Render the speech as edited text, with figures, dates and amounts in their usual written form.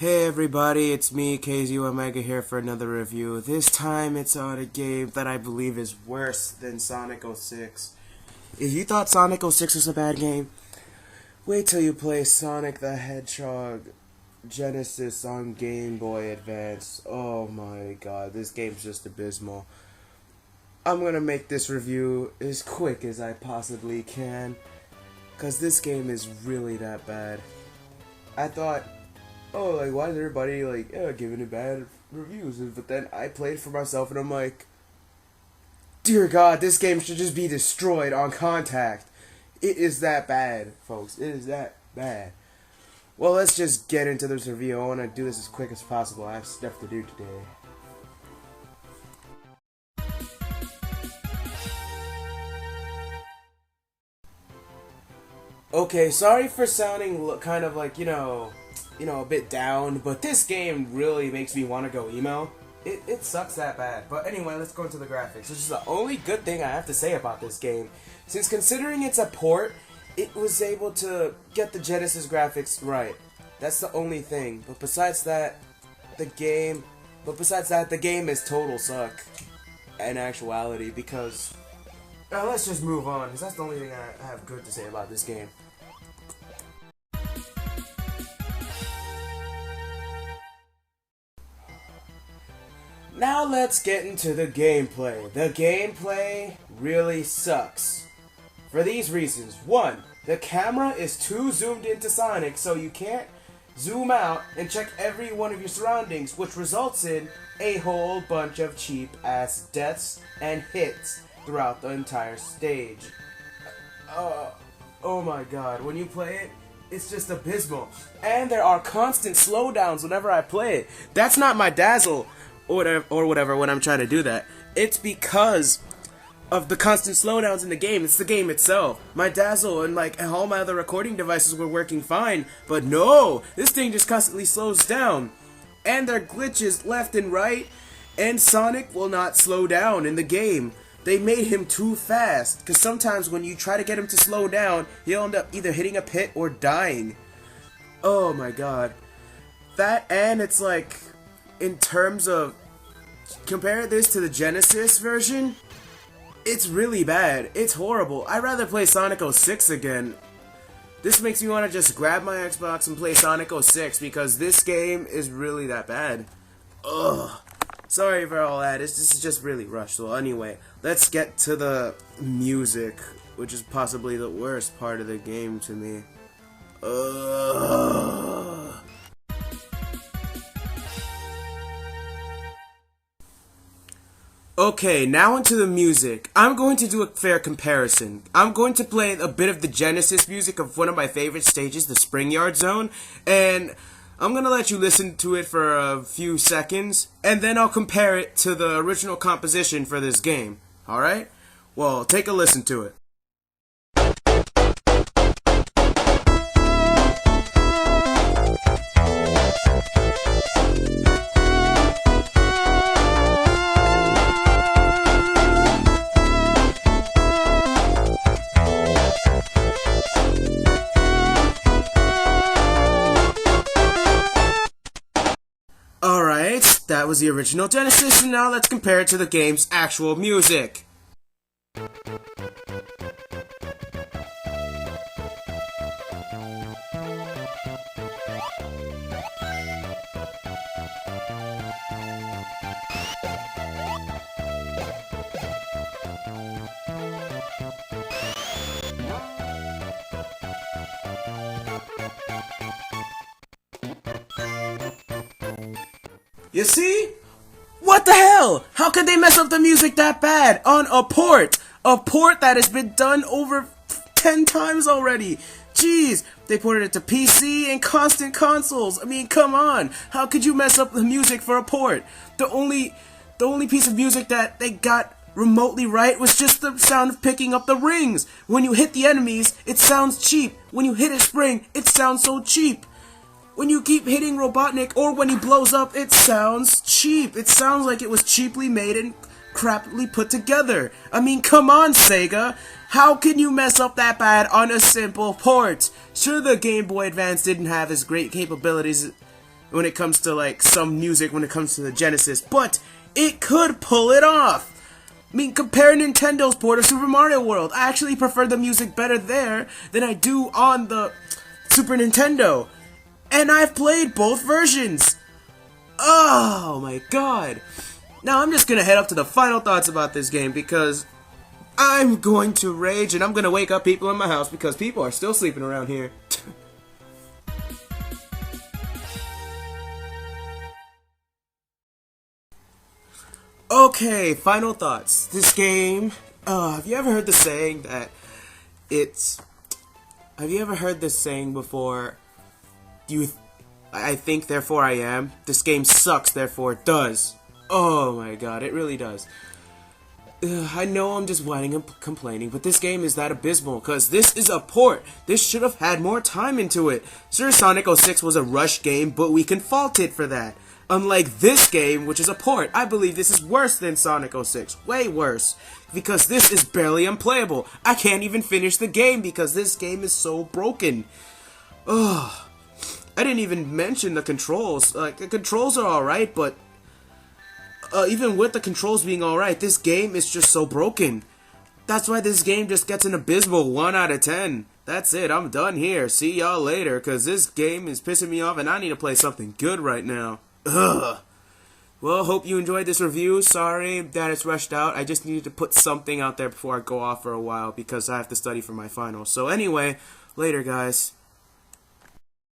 Hey everybody, it's me, Kayz Omega here for another review. This time it's on a game that I believe is worse than Sonic 06. If you thought Sonic 06 was a bad game, wait till you play Sonic the Hedgehog Genesis on Game Boy Advance. Oh my god, this game's just abysmal. I'm gonna make this review as quick as I possibly can, because this game is really that bad. I thought, oh, like, why is everybody, like, giving it bad reviews? But then I played for myself, and I'm like, dear God, this game should just be destroyed on contact. It is that bad, folks. It is that bad. Well, let's just get into this review. I want to do this as quick as possible. I have stuff to do today. Okay, sorry for sounding kind of like, a bit down, but this game really makes me want to go emo. It sucks that bad. But anyway, let's go into the graphics, which is the only good thing I have to say about this game. Since considering it's a port, it was able to get the Genesis graphics right. That's the only thing. But besides that, the game is total suck in actuality, because let's just move on, because that's the only thing I have good to say about this game. Now let's get into the gameplay. The gameplay really sucks. For these reasons. 1. The camera is too zoomed into Sonic, so you can't zoom out and check every one of your surroundings, which results in a whole bunch of cheap-ass deaths and hits throughout the entire stage. Oh my god, when you play it, it's just abysmal. And there are constant slowdowns whenever I play it. That's not my dazzle or whatever when I'm trying to do that. It's because of the constant slowdowns in the game. It's the game itself. My dazzle and like all my other recording devices were working fine, but no, this thing just constantly slows down. And there are glitches left and right, and Sonic will not slow down in the game. They made him too fast, because sometimes when you try to get him to slow down, he'll end up either hitting a pit or dying. Oh my god. That, and it's like, in terms of, compare this to the Genesis version, it's really bad. It's horrible. I'd rather play Sonic 06 again. This makes me want to just grab my Xbox and play Sonic 06, because this game is really that bad. Ugh. Sorry for all that. This is just really rushed. So anyway, let's get to the music, which is possibly the worst part of the game to me. Ugh. Okay, now into the music. I'm going to do a fair comparison. I'm going to play a bit of the Genesis music of one of my favorite stages, the Spring Yard Zone, and I'm going to let you listen to it for a few seconds, and then I'll compare it to the original composition for this game. Alright? Well, take a listen to it. Alright, that was the original Genesis, and now let's compare it to the game's actual music. You see? What the hell? How could they mess up the music that bad on a port? A port that has been done over 10 times already. Jeez, they ported it to PC and constant consoles. I mean, come on. How could you mess up the music for a port? The only piece of music that they got remotely right was just the sound of picking up the rings. When you hit the enemies, it sounds cheap. When you hit a spring, it sounds so cheap. When you keep hitting Robotnik, or when he blows up, it sounds cheap. It sounds like it was cheaply made and crappily put together. I mean, come on, Sega. How can you mess up that bad on a simple port? Sure, the Game Boy Advance didn't have as great capabilities when it comes to like some music when it comes to the Genesis, but it could pull it off. I mean, compare Nintendo's port of Super Mario World. I actually prefer the music better there than I do on the Super Nintendo. And I've played both versions. Oh my god. Now I'm just gonna head up to the final thoughts about this game because I'm going to rage and I'm gonna wake up people in my house because people are still sleeping around here. Okay, final thoughts. This game, have you ever heard the saying that have you ever heard this saying before? I think, therefore I am. This game sucks, therefore it does. Oh my god, it really does. I know I'm just whining and complaining, but this game is that abysmal, because this is a port. This should have had more time into it. Sure, Sonic 06 was a rush game, but we can fault it for that. Unlike this game, which is a port, I believe this is worse than Sonic 06. Way worse. Because this is barely unplayable. I can't even finish the game because this game is so broken. Ugh. I didn't even mention the controls. Like, the controls are alright, but even with the controls being alright, this game is just so broken. That's why this game just gets an abysmal 1 out of 10. That's it, I'm done here. See y'all later, because this game is pissing me off and I need to play something good right now. Ugh. Well, hope you enjoyed this review. Sorry that it's rushed out. I just needed to put something out there before I go off for a while because I have to study for my finals. So anyway, later guys.